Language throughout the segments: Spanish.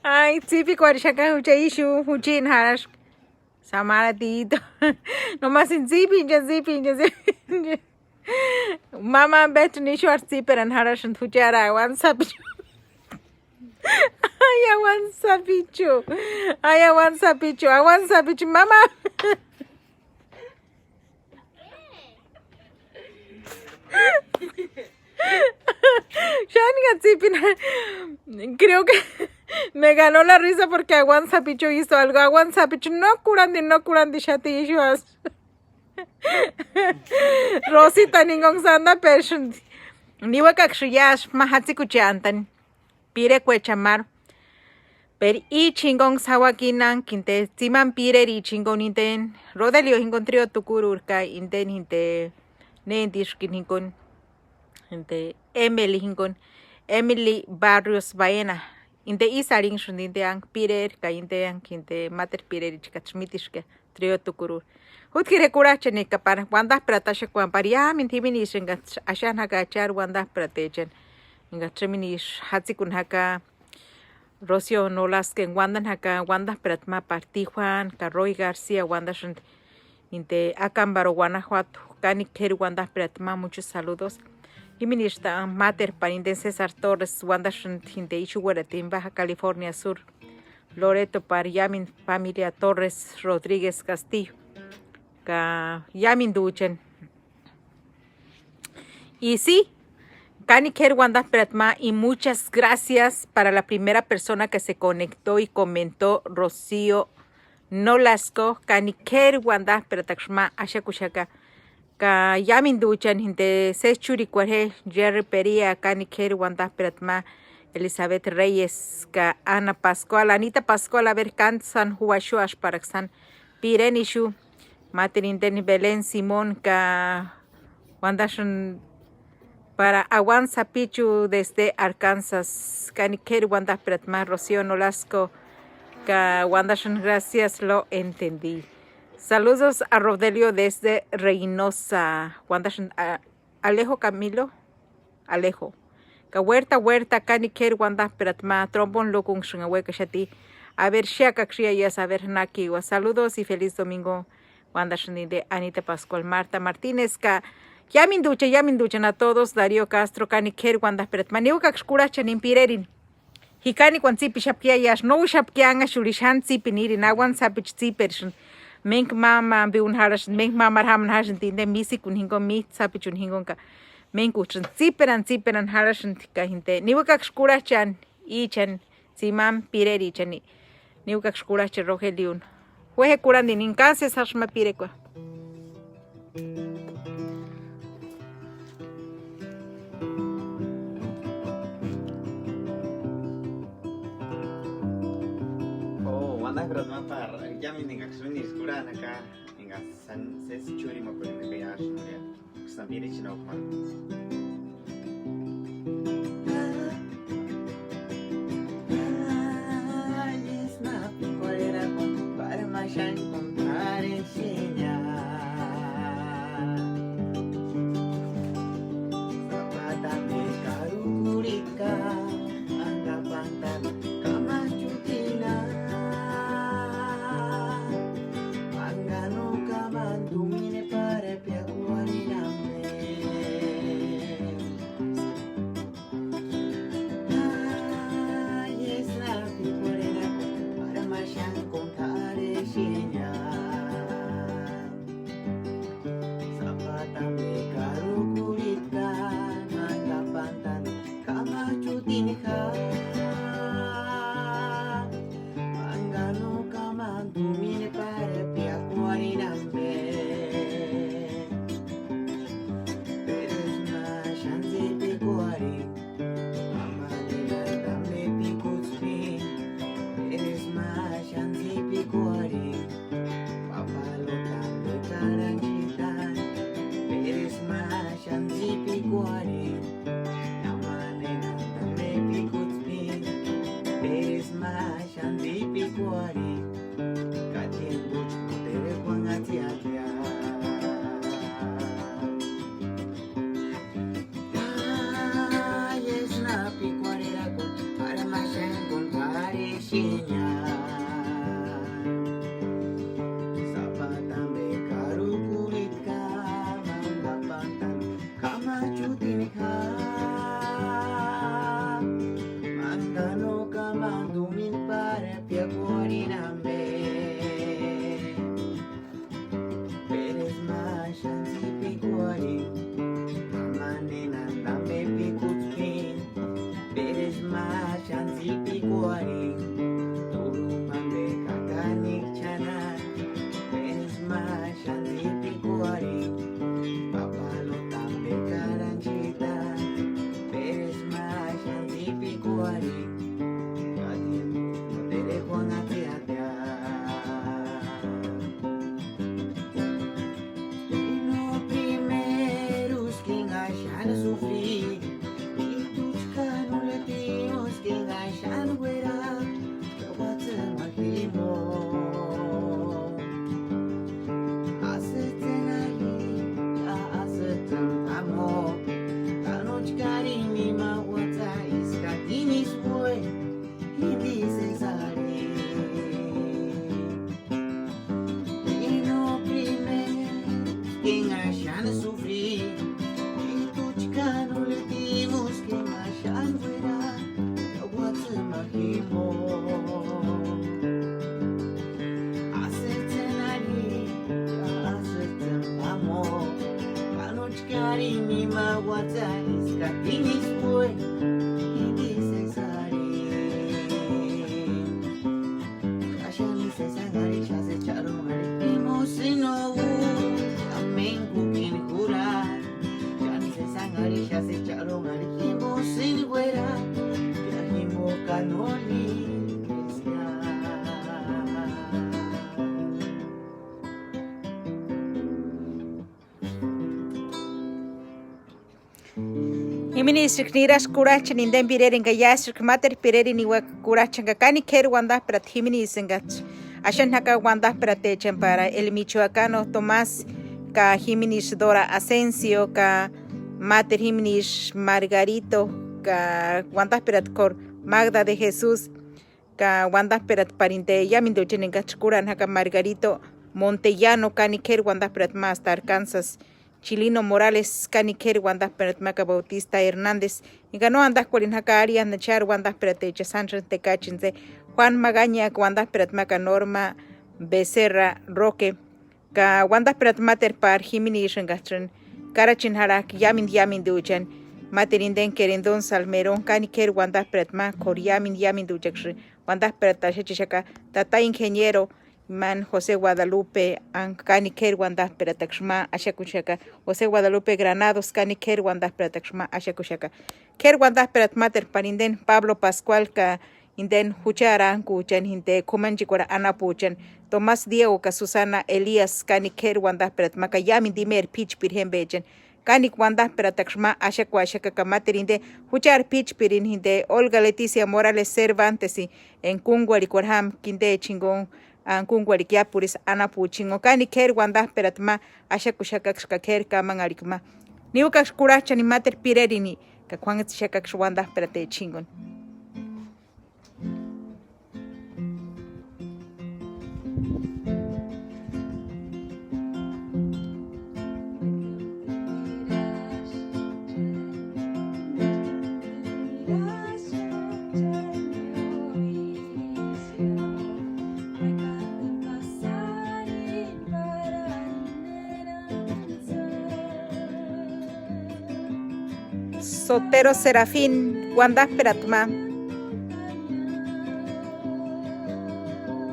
Ay, típico arishaka huchaishu, huchin harash. Samara tito. Nomás en zipin. Mama bet nishu ar ziperan harash and huchara one sapichu. I want sapichu. Mama. Shani Zipin, creo que me ganó la risa porque Aguan Sapicho hizo algo. Aguan Sapicho, no curandi, shati issues. Rosita ningong sanda person. Niwa kakshiyash mahatsi kuchantan. Pire cuechamar. Per I chingong sawakinan kinte timan pire I chingong inten. Rodelio hingontrio tukururka inten hinte nendishkin hinkon. Inte Emily Barrios Baena. Inte isaring shundinte ang pirer ka inte ang kinte mater pirer chikachmitishke trio tukuru. Hutkire kurachene kapar wanda pratashe kwamparia mintiminish nga ashan haka char wanda pratechen. Nga treminish hatsikun haka Rocio Nolasque wandan haka wanda pratma partijuan ka Roy García wanda shund inte Acámbaro Guanajuato kani ker wanda pratma muchos saludos. Iminista Mater Parinden César Torres, Wanda Shinte Ichuguaratin, Baja California Sur, Loreto Yamin Familia Torres Rodríguez Castillo, Yamin Duchen. Y sí, Kaniker Wanda Pratma, y muchas gracias para la primera persona que se conectó y comentó, Rocío Nolasco, Kaniker Wanda Pratma, Ashakushaka. Ka yamin duchan hinte se churi cuare Jerry Peria Kaniker Wanda Pratma Elizabeth Reyes ka Ana Pascual Anita Pascual a ver cansan huashuash para san Pirenishu Materin Deni Belén Simón ka Wandashun para Aguan Sapichu desde Arkansas Kaniker Wanda Pratma Rocío Nolasco ka Wandashun gracias lo entendí. Saludos a Rodelio desde Reynosa. Alejo Camilo. Alejo. Ka huerta kaniker wanda pratma trombon lokung shungahueca shati. A ver shaka ya saber naki. Saludos y feliz domingo. Wanda de Anita Pascual Marta Martínez ka. Yamin ducha a todos. Darío Castro kaniker wanda pratma. Niuka kshkuracha nimpirerin. Hikani kwan zipi shapkia yash. No shapkianga shurishan zipi nirin. Awan sapich zipershun. Menk mama biun harash menk mama haman harash tinde misi kun hingo mi sapichun hingon ka menk uchun ziperan harash ka hinte niwaka shkura chan ichan simam pireri chani niwaka shkura ch Rogeliun hueje kuran din incanses hashma pirekwa. Wanda Pratma par yamin ninga ksuni skura naka ninga san ses churi ma pone me yash nuria ksambiri chinokma Alisna picolera para machan comprar enseñar Zapata me carurica anga pantal kama chutina Mangano kaman tumine pare piakuaniname Shinya Sapatan bekaru kulit ka Manggapatan kamacutin ka Mangano ka mandumin para piakuarin ambe Peres masyan si pikuarin Mamanenan dame pikutpin Peres masyan si pikuarin Turuman be kakanik chanan Peres masyan si pikuarin Papalotan be karanchita Peres masyan si pikuarin Katin no te dejo nateatea No primeros que engaixaram sofrer E tus canulativos que engaixaram guerra Eu bate maquimo Acetem aí, acetem amor Tanot carini mawata iskatinis boy Hindi sezare E no primeiro que engaixaram sofrer E tus canulativos que engaixaram guerra Eu bate maquimo Acetem aí, acetem amor Tanot carini mawata iskatinis boy Hindi sezare Ashani sezangari shase charo mari Imosino Amen kukin kura Shani sezangari shase charo mari Imosino guera Yahimo kanoni Krishna Iminis niras kurachan inden pirerin ga yasir kmater pirerin iwa kurachan ga kani ker wanda prat himinis engach ashan haka wanda pratechan para el michoacano Tomás ka Himinis Dora Asensio ka mater Himinis Margarito ka wanda prat kor Magda de Jesús ka wanda prat parinte yamin dochen engach kuran haka Margarito Montellano kani ker wanda prat más Arkansas Chilino Morales, Caniquer, Wanda Peretmaca Bautista Hernández, y ganó andas Corinjaca Arias, Nechar, Wanda Peretecha Sánchez Tecachinze, Juan Magaña, Wanda Peretmaca Norma Becerra Roque, Ka Wanda Peretmater Par, Jimini Shengastren, Carachin Harak, Yamin Duchan, Materinden Querendon Salmerón, Caniquer, Wanda Peretma, Yamin Duchakri, Wanda Peretachaka, Tata Ingeniero, Man José Guadalupe Caniquer Wanda Perataxma Ashakushaka José Guadalupe Granados Caniquer Wanda Perataxma Ashakushaka Ker Wanda Peratmater Parinden Pablo Pascual Ka Inden Huchara Kuchan Hinte Kumanchikora Anapuchan Tomás Diego Ka Susana Elías Caniquer Wanda Peratmaka Yamin Dimer Pitch Pirhen Bechen Canik Wanda Perataxma Ashakuashaka Kamaterinde Huchar Pitch Pirin Hinte Olga Leticia Morales Cervantes en Kunguarikorham Kinde Chingón Kungwarikiapuris anapuchingo kani ker wanda peratma ashakushakakshka ker kamangarikma niukax kurachani mater pirerini kakwanget shakaksh wanda perate chingon Sotero Serafín, Wanda Peratma,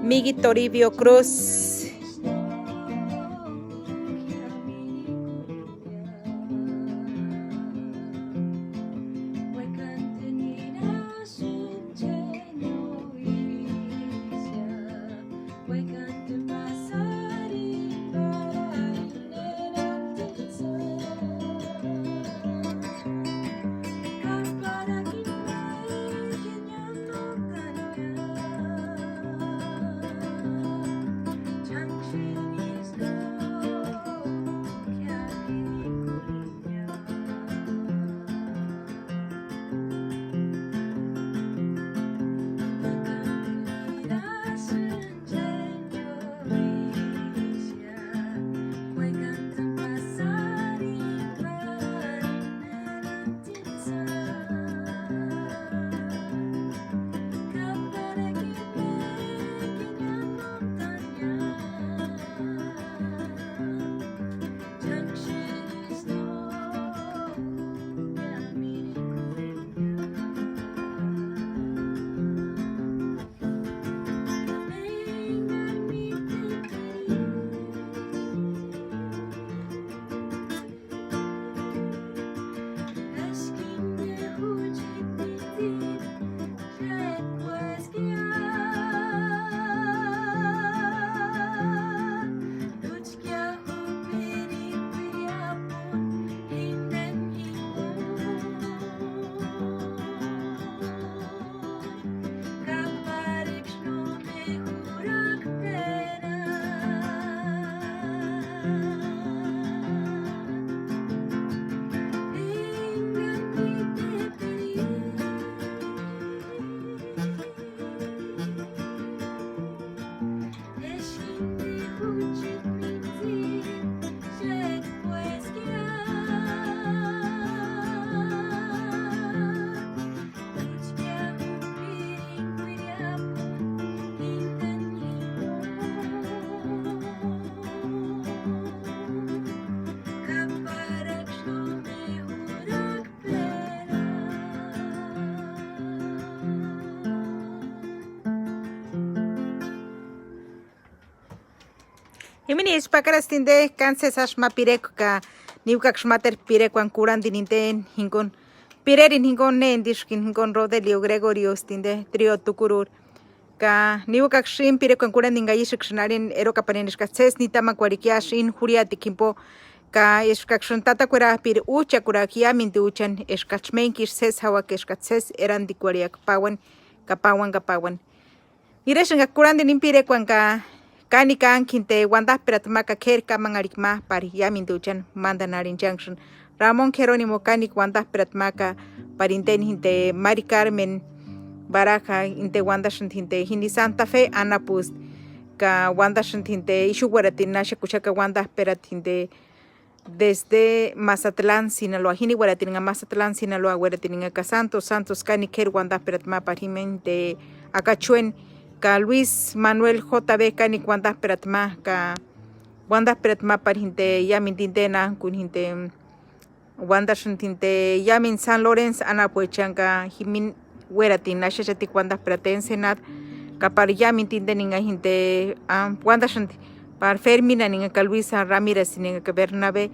Migi Toribio Cruz, Himini ispakaras tinde kanses ashma pireko ka niukak shmater pireko kuran dininten hinkon pirerin hinkon ne indishkin hinkon Rodelio Gregorio tinde trio tukurur ka niukak shim pireko kuran dingayishik shnarin ero kapaneniska ses ni tama kwarikiash in huriati kimpo ka eskakshantata kura pir ucha kura kiamin duchan eskachmenkis ses hawak eskatses eran dikwariak pawan kapawan Ireshan kuran din pireko ka Kani kan kinte wanda peratmaka kerka mangarikma pari yamin duchan mandanarin junction Ramón Jerónimo kani wanda peratmaka parinten hinte Mari Carmen Baraja inte wanda hinte hindi Santa Fe Anapust ka wanda hinte ishuwaratin nasha kuchaka wanda perat hinte desde Mazatlán Sinaloa hini waratin nga Mazatlán Sinaloa waratin nga Santos kani ker wanda peratma parimen de akachuen ka Luis Manuel JB kani wanda peratma ka wanda peratma par hinte yamin dindena kun hinte wanda hinte yamin San Lorenzo ana poechanka himin weratin nashati wanda peratensenat ka par yamin dindeninga hinte wanda par Fermina ninga ka Luisa Ramírez ninga ka Bernabe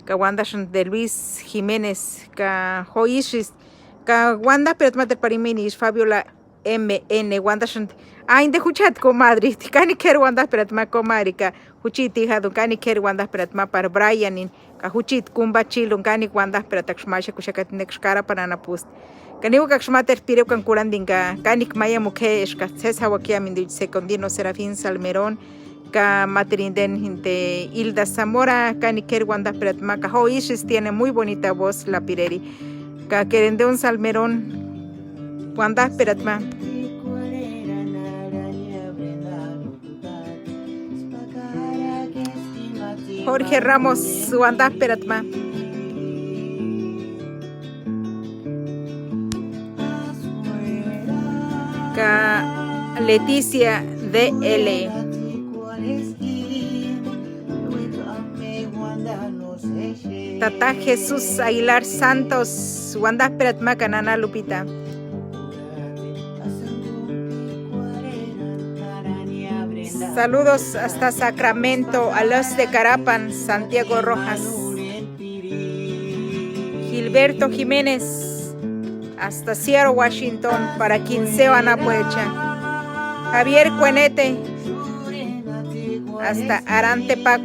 ka wanda de Luis Jiménez ka Joishis ka wanda peratma de pariminis Fabiola MN wanda inde huchat comadre kani ker wanda peratma comadre ka huchit hija kani ker wanda peratma par Brianin ka huchit kumba chilun kani wanda peratxmasha kushakatin kara panana pust kani ukakshmater pireu kan kurandinga kani maya mukesh ka cesa wakia min secondino Serafín Salmerón ka matrinden hinte Hilda Zamora kani ker wanda peratma ka hoishis tiene muy bonita voz la pireri ka querende un Salmerón wanda peratma Jorge Ramos wanda peratma ka Leticia DL Tata Jesús Aguilar Santos wanda peratma kanana Lupita Saludos hasta Sacramento, a los de Carapan, Santiago Rojas, Gilberto Jiménez, hasta Seattle, Washington, para Quinceo, Anapuecha, Javier Cuenete, hasta Arantepac,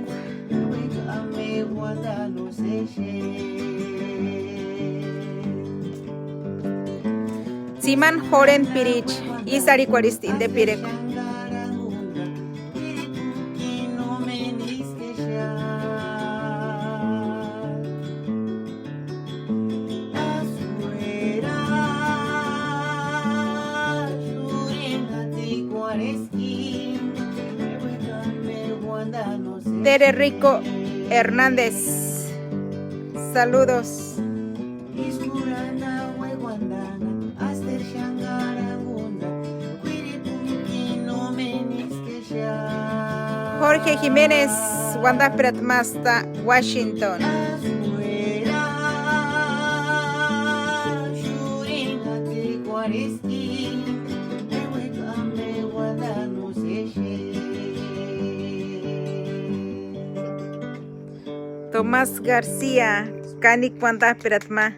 Siman Joren Pirich, Isari Cuaristín de Pireco. Tere Rico Hernández, saludos. Jorge Jiménez, Wanda Peratmasta, Washington. Tomás García, Canik Wanda Peratma.